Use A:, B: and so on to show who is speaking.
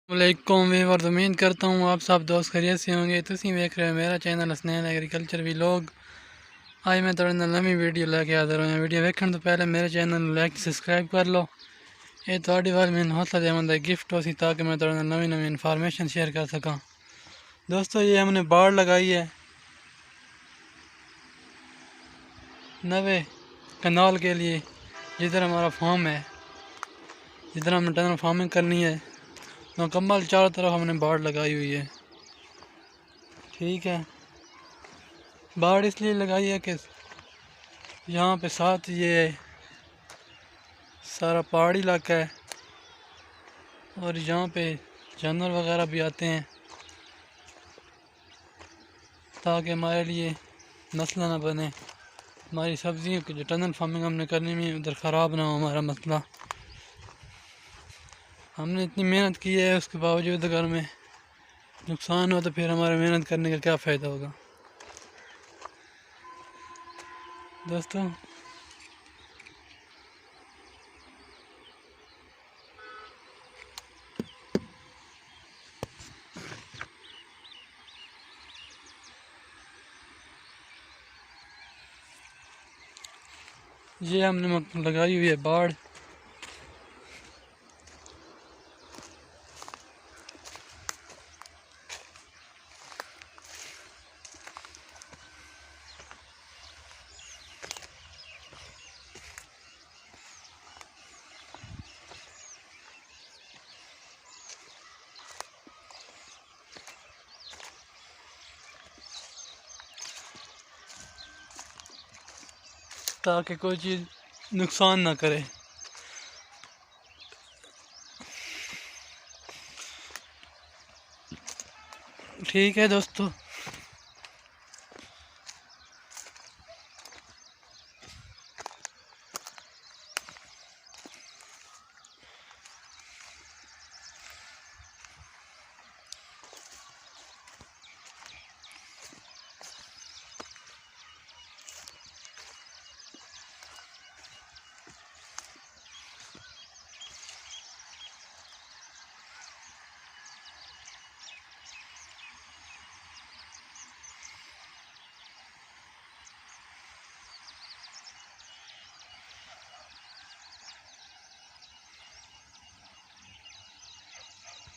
A: वालेकुम वीवर, उम्मीद करता हूँ आप सब दोस्त खैरियत से होंगे। तुसी वेख रहे हो मेरा चैनल हसनैन एग्रीकल्चर व्लॉग। आज मैं थोड़े नाल नवी वीडियो लेके हाजिर हुआ। वीडियो वेखण तो पहले मेरे चैनल लाइक सब्सक्राइब कर लो। ये थोड़ी वाल मैंने हौसला देवंदा गिफ्ट हो सी ताकि मैं थोड़े नाल नवी नवी इन्फॉर्मेशन शेयर कर सका। दोस्तों, ये हमने बाड़ लगाई है नवे कनाल के लिए, जिधर हमारा फार्म है, जिधर हमने टनल फार्मिंग करनी है। मुकम्मल चारों तरफ हमने बाड़ लगाई हुई है। ठीक है, बाड़ इसलिए लगाई है कि यहाँ पे साथ ये सारा पहाड़ी इलाका है और यहाँ पे जानवर वगैरह भी आते हैं, ताकि हमारे लिए मसला ना बने। हमारी सब्जियों की जो टनल फार्मिंग हमने करनी में उधर ख़राब ना हो हमारा मसला। हमने इतनी मेहनत की है, उसके बावजूद अगर हमें नुकसान हो तो फिर हमारे मेहनत करने का क्या फ़ायदा होगा। दोस्तों, ये हमने लगाई हुई है बाड़। ताकि कोई चीज़ नुकसान ना करे। ठीक है दोस्तों।